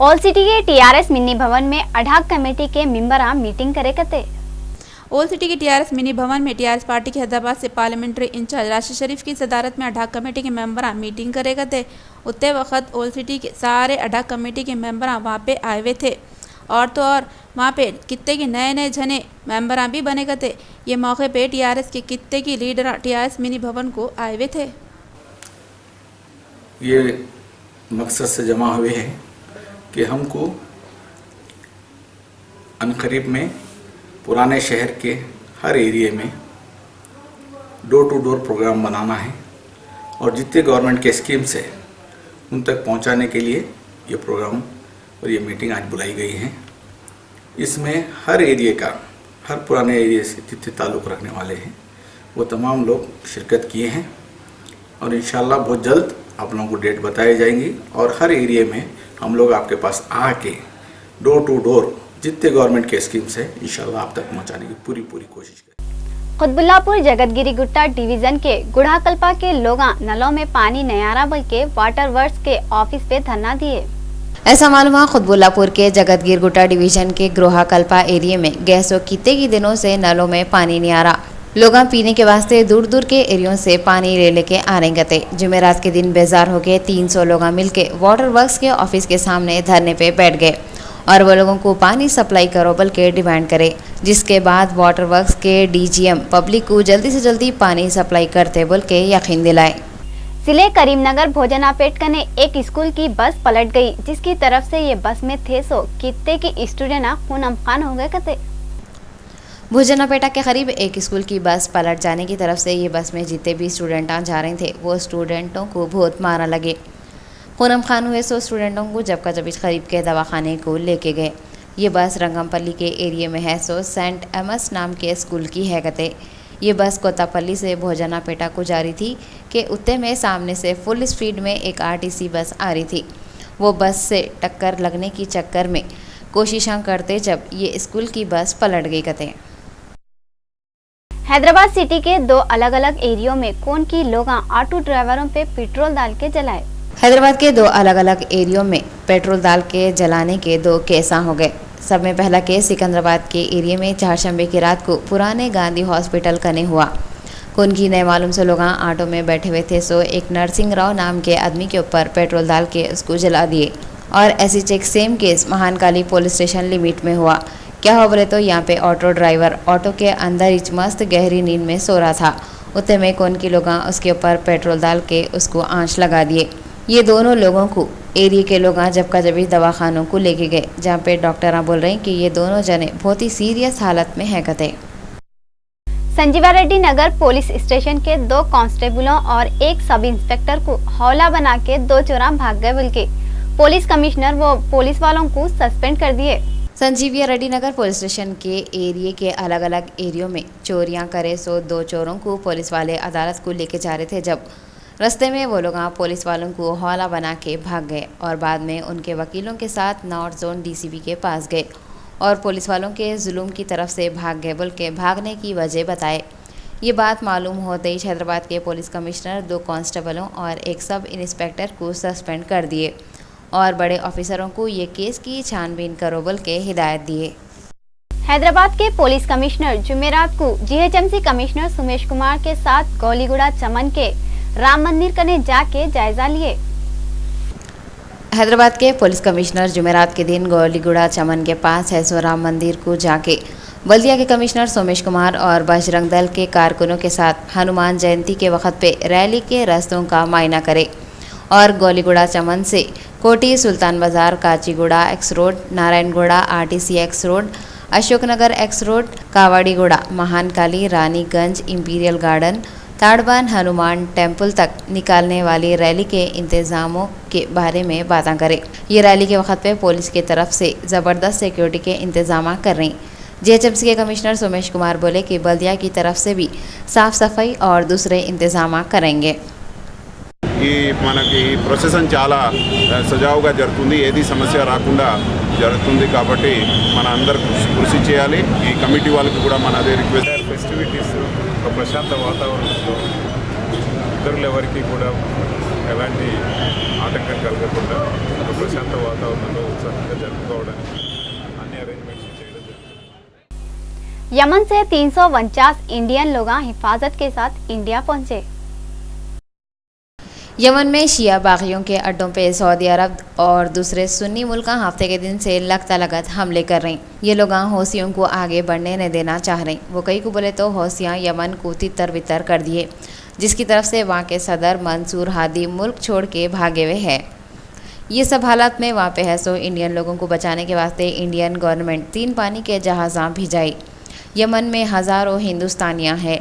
Old city के TRS mini भवन में अडाक कमेटी के मेंबरा मीटिंग करे कते। ओल्ड सिटी के टीआरएस मिनी भवन में टीआरएस पार्टी के हैदराबाद से पार्लियामेंट्री इंचार्ज राशिद शरीफ की सदारत में अडाक कमेटी के मेंबरा मीटिंग करेगा थे। उतने वक्त ओल्ड सिटी के सारे अडाक कमेटी के मेंबरा वहाँ पे आए हुए थे और तो और वहाँ पे कितने के नए जने मेंबरा भी बने गए थे। ये मौके पे टीआरएस के कितने की लीडर टीआरएस मिनी भवन को आए हुए थे। ये मकसद से जमा हुए हैं कि हमको अनकरीब में पुराने शहर के हर एरिया में डोर टू डोर प्रोग्राम बनाना है और जितने गवर्नमेंट के स्कीम्स है उन तक पहुंचाने के लिए ये प्रोग्राम और ये मीटिंग आज बुलाई गई है। इसमें हर एरिया का, हर पुराने एरिया से जितने ताल्लुक़ रखने वाले हैं वो तमाम लोग शिरकत किए हैं और इंशाल्लाह बहुत जल्द आप लोगों को डेट बताई जाएंगी और हर एरिया में हम लोग आपके पास आके डोर टू डोर जितने गवर्नमेंट के स्कीम्स है इंशाल्लाह आप तक पहुंचाने की पूरी कोशिश करें। कुतबुल्लापुर जगतगिरी गुट्टा डिवीजन के गुढ़ाकल्पा के लोग नलों में पानी नहीं आ रहा बल्कि वाटर वर्क्स के ऑफिस पे धरना दिए। ऐसा मालूम हुआ कुतबुल्लापुर के जगतगिर गुट्टा डिवीजन के गुढ़ाकल्पा एरिया में गैसों कितने की दिनों से नलों में पानी नहीं आ रहा। लोग पीने के वास्ते दूर दूर के एरियो से पानी लेके आ रहे थे। जुमेरात के दिन बेजार हो गए 300 लोग मिलके वाटर वर्क्स के ऑफिस के सामने धरने पे बैठ गए और वो लोगों को पानी सप्लाई करो बल के डिमांड करे, जिसके बाद वाटर वर्क्स के डीजीएम पब्लिक को जल्दी से जल्दी पानी सप्लाई करते बोल के यकीन दिलाए। जिले करीमनगर भोजनापेट कने एक स्कूल की बस पलट गई, जिसकी तरफ से ये बस में थे सो कितने की स्टूडेंट खून अमखान हो गए कते। भोजनापेटा के करीब एक स्कूल की बस पलट जाने की तरफ से ये बस में जितने भी स्टूडेंट जा रहे थे वो स्टूडेंटों को बहुत मारा लगे। खून खान हुए सो स्टूडेंटों को जब का जब करीब के दवाखाने को लेके गए। ये बस रंगमपल्ली के एरिया में है सो सेंट एमस नाम के स्कूल की है गते। ये बस कोतापल्ली से भोजनापेटा को जा रही थी कि उत्ते में सामने से फुल स्पीड में एक आरटीसी बस आ रही थी। वो बस से टक्कर लगने की चक्कर में कोशिशें करते जब ये स्कूल की बस पलट गई कते। हैदराबाद सिटी के दो अलग अलग एरियो में कौन की लोग ऑटो ड्राइवरों पे पेट्रोल डाल के जलाए। हैदराबाद के दो अलग अलग एरियो में पेट्रोल डाल के जलाने के दो केसा हो गए। सब में पहला केस सिकंदराबाद के एरिया में चारशंबे की रात को पुराने गांधी हॉस्पिटल कने हुआ। कौन की नए मालूम से लोग ऑटो में बैठे हुए थे सो एक नरसिंह राव नाम के आदमी के ऊपर पेट्रोल डाल के उसको जला दिए। और exact same case Mahankali police station limit में हुआ। क्या हो बोले तो यहाँ पे ऑटो ड्राइवर ऑटो के अंदर ही मस्त गहरी नींद में सो रहा था। उतने में कौन की लोग उसके ऊपर पेट्रोल डाल के उसको आंच लगा दिए। ये दोनों लोगों को एरिया के लोग जब का जब दवाखानों को लेके गए, जहाँ पे डॉक्टर बोल रहे हैं कि ये दोनों जने बहुत ही सीरियस हालत में है कते। संजीवा रेड्डी नगर पुलिस स्टेशन के 2 कांस्टेबलों और एक सब इंस्पेक्टर को हौला बना के 2 चोरा भाग गए, बल्कि पुलिस कमिश्नर वो पुलिस वालों को सस्पेंड कर दिए। संजीविया रेड्डी नगर पुलिस स्टेशन के एरिया के अलग अलग एरियो में चोरियां करे सो 2 चोरों को पुलिस वाले अदालत को लेके जा रहे थे। जब रास्ते में वो लोग पुलिस वालों को हौला बना के भाग गए और बाद में उनके वकीलों के साथ नॉर्थ जोन डीसीपी के पास गए और पुलिस वालों के जुल्म की तरफ से भाग गए बोल के भागने की वजह बताए। ये बात मालूम होते ही हैदराबाद के पुलिस कमिश्नर 2 कांस्टेबलों और एक सब इंस्पेक्टर को सस्पेंड कर दिए और बड़े ऑफिसरों को ये केस की छानबीन करो बोल के हिदायत दिए। हैदराबाद के पुलिस कमिश्नर जुमेरात को जीएचएमसी कमिश्नर सुमेश कुमार के साथ गौलीगुड़ा चमन के राम मंदिर कने जाके जायजा लिए। हैदराबाद के पुलिस कमिश्नर जुमेरात के दिन गौलीगुड़ा चमन के पास है सो राम मंदिर को जाके बल्दिया के कमिश्नर सोमेश कुमार और बजरंग दल के कारकुनों के साथ हनुमान जयंती के वक्त पे रैली के रास्तों का मायना करे और गौलीगुड़ा चमन से Koti, Sultan Bazaar, Kachiguda X road, Narayanguda RTC X road, Ashoknagar X road, Kavadiguda, Mahankali, Raniganj, Imperial Garden, Tadban, Hanuman temple तक निकालने वाली रैली के इंतजामों के बारे में बातें करें। ये रैली के वक्त पे पुलिस की तरफ से ज़बरदस्त सिक्योरिटी के इंतजाम कर रही। जीएचएमसी के कमिश्नर सोमेश कुमार बोले कि बल्दिया की तरफ से भी साफ सफाई और दूसरे इंतजाम करेंगे। మనకి ప్రొసెషన్ చాలా సజావుగా జరుగుతుంది, ఏది సమస్య రాకుండా జరుగుతుంది కాబట్టి మన అందరూ కృషి చేయాలి। ఈ కమిటీ వాళ్ళకి కూడా మన అదే రిక్వెస్ట్, ఫెస్టివిటీస్ ఒక ప్రశాంత వాతావరణంలో ఇద్దరు ఎవరికి కూడా ఎలాంటి ఆటంకం కలగకుండా ఒక ప్రశాంత వాతావరణంలో ఉత్సాహంగా జరుపుకోవడానికి అన్ని అరేంజ్మెంట్స్ చేయడం జరుగుతుంది. यमन से 349 इंडियन लोग हिफाजत के साथ इंडिया पहुंचे। यमन में शिया बागियों के अड्डों पे सऊदी अरब और दूसरे सुन्नी मुल्क हफ्ते के दिन से लगत हमले कर रहे हैं। ये लोग हौसियों को आगे बढ़ने नहीं देना चाह रहे हैं। वो कई को बोले तो हौसियाँ यमन को तितर बितर कर दिए, जिसकी तरफ से वहाँ के सदर मंसूर हादी मुल्क छोड़ के भागे हुए हैं। ये सब हालात में वहाँ पे है सो इंडियन लोगों को बचाने के वास्ते इंडियन गवर्नमेंट 3 पानी के जहाज़ां भिजाई। यमन में हज़ारों हिंदुस्तानियाँ हैं।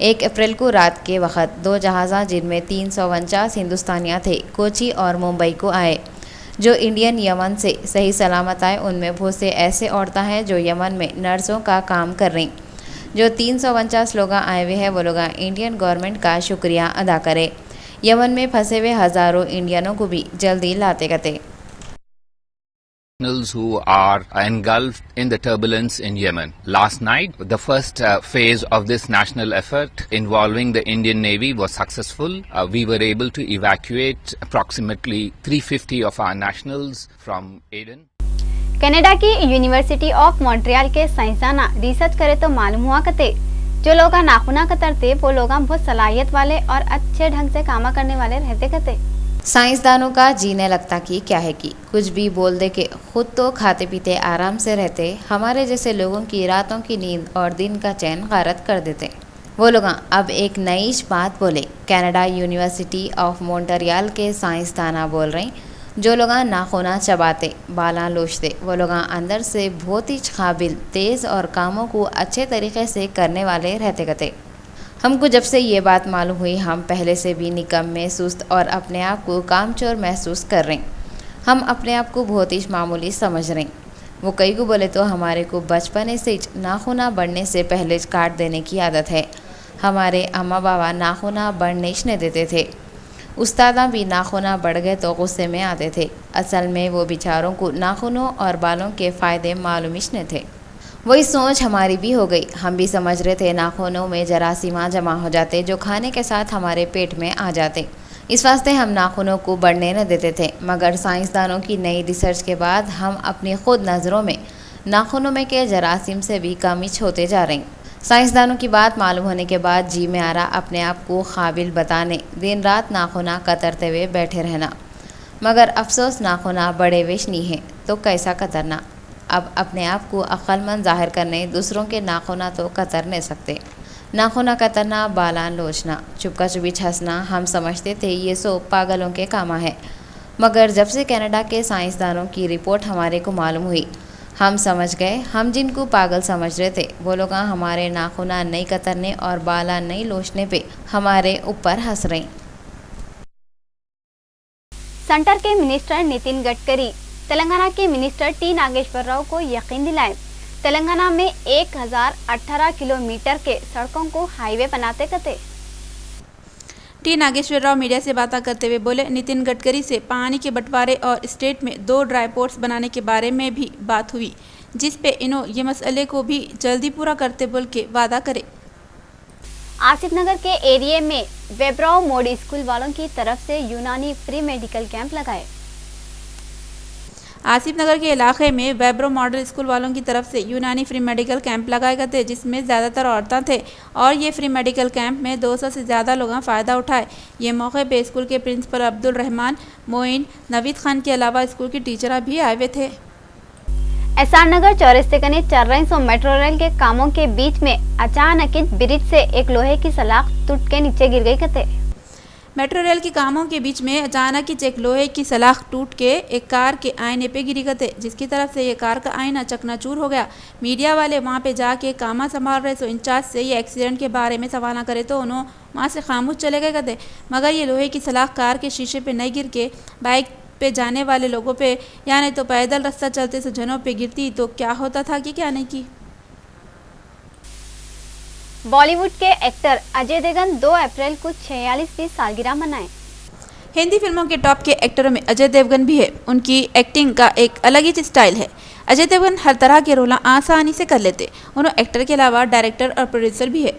1 अप्रैल को रात के वक़्त 2 जहाज़ जिनमें 349 हिंदुस्तानियाँ थे कोची और मुंबई को आए, जो इंडियन यमन से सही सलामत आए। उनमें बहुत से ऐसे औरतें हैं जो यमन में नर्सों का काम कर रही। जो 349 लोग आए हुए हैं वो लोग इंडियन गवर्नमेंट का शुक्रिया अदा करें। यमन में फंसे हुए हज़ारों इंडियनों को भी जल्दी लाते गते। Who are engulfed in the turbulence in Yemen. Last night, the first phase of this national effort involving the Indian Navy was successful. We were able to evacuate approximately 350 of our nationals from Aden. Canada की university of Montreal के साइंसदाना research करे तो मालूम हुआ कते जो लोग नाखूना कतरते वो लोग बहुत सलाहियत वाले और अच्छे ढंग से काम करने वाले रहते कते। साइंसदानों का जीने लगता कि क्या है कि कुछ भी बोल दे के खुद तो खाते पीते आराम से रहते, हमारे जैसे लोगों की रातों की नींद और दिन का चैन गारत कर देते। वो लोग अब एक नई बात बोले। कनाडा यूनिवर्सिटी ऑफ मॉन्ट्रियल के साइंसदाना बोल रहे जो लोग नाखूना चबाते बाला लोचते वो लोग अंदर से बहुत ही काबिल तेज़ और कामों को अच्छे तरीके से करने वाले रहते गते। हमको जब से ये बात मालूम हुई हम पहले से भी निकम्मे सुस्त और अपने आप को कामचोर महसूस कर रहे। हम अपने आप को बहुत ही मामूली समझ रहे। वो कई को बोले तो हमारे को बचपन से नाखूना बढ़ने से पहले काट देने की आदत है। हमारे अम्मा बाबा नाखूना बढ़ने नहीं देते थे। उस्तादा भी नाखूना बढ़ गए तो गुस्से में आते थे। असल में वो बेचारों को नाखूनों और बालों के फ़ायदे मालूम ही नहीं थे। वही सोच हमारी भी हो गई। हम भी समझ रहे थे नाखूनों में जरासीमा जमा हो जाते जो खाने के साथ हमारे पेट में आ जाते, इस वास्ते हम नाखूनों को बढ़ने न देते थे। मगर साइंसदानों की नई रिसर्च के बाद हम अपनी खुद नज़रों में नाखूनों में के जरासीम से भी कमी होते जा रहे हैं। साइंसदानों की बात मालूम होने के बाद जी में आ रहा अपने आप को काबिल बताने दिन रात नाखूना कतरते हुए बैठे रहना। मगर अफसोस नाखूना बड़े वेश नहीं है तो कैसा कतरना। अब अपने आप को अक्लमंद जाहिर करने दूसरों के नाखूना तो कतर नहीं सकते। नाखूना कतरना, बालान लोचना, चुपका चुपीच हंसना हम समझते थे ये सो पागलों के कामा है। मगर जब से कनाडा के साइंसदानों की रिपोर्ट हमारे को मालूम हुई हम समझ गए हम जिनको पागल समझ रहे थे वो लोग हमारे नाखूना नहीं कतरने और बाला नहीं लोचने पे हमारे ऊपर हंस रहे। सेंटर के मिनिस्टर नितिन गडकरी तेलंगाना के मिनिस्टर टी नागेश्वर राव को यकीन दिलाए तेलंगाना में 1018 किलोमीटर के सड़कों को हाईवे बनाते कते। टी नागेश्वर राव मीडिया से बात करते हुए बोले नितिन गडकरी से पानी के बंटवारे और स्टेट में 2 ड्राई पोर्ट्स बनाने के बारे में भी बात हुई, जिस पे इन्हों ये मसले को भी जल्दी पूरा करते बोल के वादा करे। आसिफ नगर के एरिया में वेब्राओ मोडी स्कूल वालों की तरफ से यूनानी फ्री मेडिकल कैंप लगाए। आसिफ नगर के इलाके में वेब्रो मॉडल स्कूल वालों की तरफ से यूनानी फ्री मेडिकल कैंप लगाए गए थे, जिसमें ज़्यादातर औरतें थे और ये फ्री मेडिकल कैंप में 200 से ज़्यादा लोगों फ़ायदा उठाए। ये मौके पे स्कूल के प्रिंसिपल अब्दुल रहमान, मोइन, नवीद खान के अलावा स्कूल की टीचर भी आए हुए थे। एसआर नगर चौरस्ते कने चल रहे मेट्रो रेल के कामों के बीच में अचानक ब्रिज से एक लोहे की सलाख टूट के नीचे गिर गई कते। मेट्रो रेल के कामों के बीच में अचानक ही एक लोहे की सलाख टूट के एक कार के आईने पे गिरी गए, जिसकी तरफ से ये कार का आईना चकनाचूर हो गया। मीडिया वाले वहां पे जाके कामा संभाल रहे सो इंचार्ज से ये एक्सीडेंट के बारे में सवाल करे तो उन्होंने वहां से खामोश चले गए। मगर ये लोहे की सलाख कार के शीशे पे नहीं गिर के बाइक पे जाने वाले लोगों पे या नहीं तो पैदल रास्ता चलते से जनों पे गिरती तो क्या होता था कि क्या नहीं की। बॉलीवुड के एक्टर अजय देवगन 2 अप्रैल को 46वीं सालगिरह मनाए। हिंदी फिल्मों के टॉप के एक्टरों में अजय देवगन भी है। उनकी एक्टिंग का एक अलग ही स्टाइल है। अजय देवगन हर तरह के रोल आसानी से कर लेते। उन्होंने एक्टर के अलावा डायरेक्टर और प्रोड्यूसर भी है।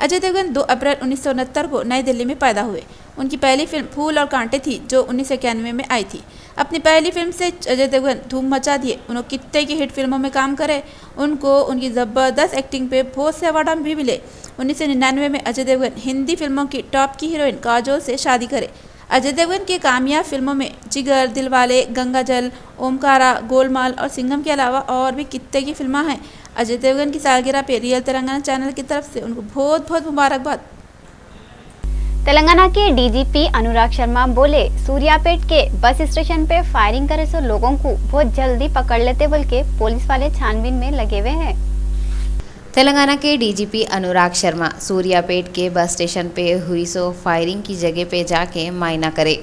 अजय देवगन 2 अप्रैल 1969 को नई दिल्ली में पैदा हुए। उनकी पहली फिल्म फूल और कांटे थी जो 1991 में आई थी। अपनी पहली फिल्म से अजय देवगन धूम मचा दिए। उन्होंने कितने की हिट फिल्मों में काम करे। उनको उनकी ज़बरदस्त एक्टिंग पे बहुत से अवार्ड भी मिले। 1999 में अजय देवगन हिंदी फिल्मों की टॉप की हीरोइन काजोल से शादी करे। अजय देवगन की कामयाब फिल्मों में जिगर, दिलवाले, गंगाजल, ओमकारा, गोलमाल और सिंघम के अलावा और भी कितने की फिल्में हैं। अजय देवगन की सालगिरह पे रियल तेलंगाना चैनल की तरफ से उनको बहुत बहुत मुबारकबाद। तेलंगाना के डीजीपी अनुराग शर्मा बोले, सूर्यापेट के बस स्टेशन पे फायरिंग करे सो लोगों को बहुत जल्दी पकड़ लेते बोल के पुलिस वाले छानबीन में लगे हुए हैं। तेलंगाना के डीजीपी अनुराग शर्मा सूर्यापेट के बस स्टेशन पे हुई सो फायरिंग की जगह पे जाके मायना करे।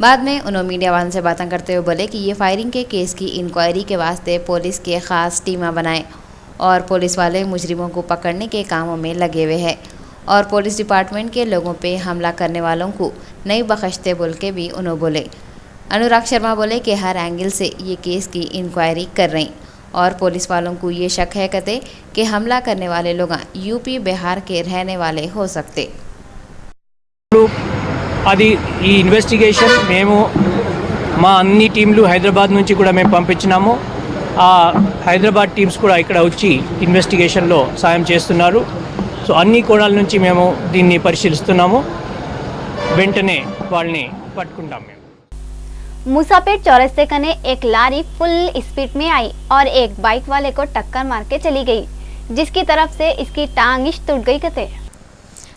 बाद में उन्होंने मीडिया वालों से बातें करते हुए बोले कि ये फायरिंग के केस की इंक्वायरी के वास्ते पुलिस के ख़ास टीमें बनाएं और पुलिस वाले मुजरिमों को पकड़ने के कामों में लगे हुए हैं और पुलिस डिपार्टमेंट के लोगों पे हमला करने वालों को नहीं बख्शते बोल के भी उन्होंने बोले। अनुराग शर्मा बोले कि हर एंगल से ये केस की इंक्वायरी कर रही और पुलिस वालों को ये शक है कहते कि हमला करने वाले लोग यूपी बिहार के रहने वाले हो सकते। అది ఈ ఇన్వెస్టిగేషన్ మేము మా అన్ని టీంలు హైదరాబాద్ నుంచి కూడా మేము పంపించినాము. ఆ హైదరాబాద్ టీమ్స్ కూడా ఇక్కడ వచ్చి ఇన్వెస్టిగేషన్లో సాయం చేస్తున్నారు. సో అన్ని కోణాల నుంచి మేము దీన్ని పరిశీలిస్తున్నాము. వెంటనే వాళ్ళని పట్టుకుంటాం మేము. मूसापेट चौरस्ते कने एक लारी फुल स्पीड में आई और एक बाइक वाले को टक्कर मार के चली गई, जिसकी तरफ से इसकी टांग टूट गई कहते।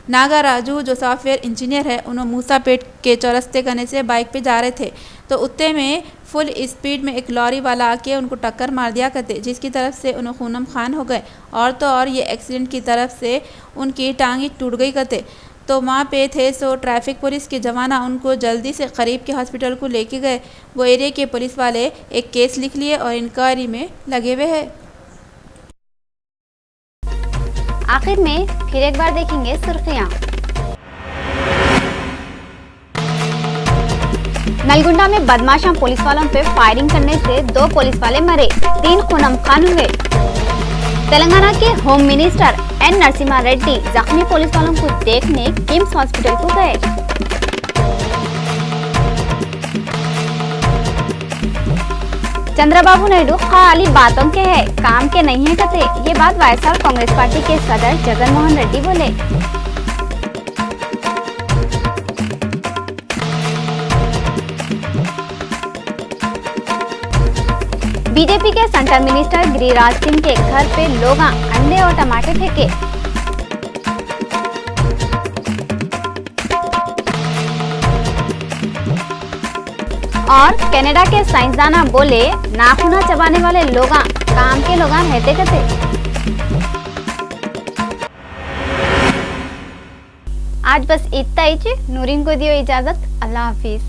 नागा राजू जो सॉफ्टवेयर इंजीनियर है, उन्होंने मूसापेट के चौरस्ते कने से बाइक पे जा रहे थे तो उत्ते में फुल स्पीड में एक लॉरी वाला आके उनको टक्कर मार दिया करते, जिसकी तरफ से उन्हें खूनम खान हो गए और तो और ये एक्सीडेंट की तरफ से उनकी टांगी टूट गई करते। तो वहाँ पे थे सो ट्रैफिक पुलिस के जवाना उनको जल्दी से करीब के हॉस्पिटल को लेके गए। वो एरिया के पुलिस वाले एक केस लिख लिए और इंक्वायरी में लगे हुए हैं। आखिर में फिर एक बार देखेंगे सुर्खियां। नलगुंडा में बदमाशा पुलिस वालों पे फायरिंग करने से 2 पुलिस वाले मरे, 3 खूनम खान हुए। तेलंगाना के home minister N Narasimha Reddy जख्मी पुलिस वालों को देखने किम्स हॉस्पिटल को गए। चंद्रबाबू नायडू खाली बातों के हैं, काम के नहीं है कहते। ये बात वाईएसआर कांग्रेस पार्टी के सदर जगन मोहन रेड्डी बोले। बीजेपी के सेंट्रल मिनिस्टर गिरिराज सिंह के घर पे लोग अंडे और टमाटर फेंके। और कनाडा के साइंसदाना बोले, नाखूना चबाने वाले लोग काम के लोग रहते कहते। आज बस इतना ही। नूरीन को दियो इजाजत। अल्लाह हाफिज।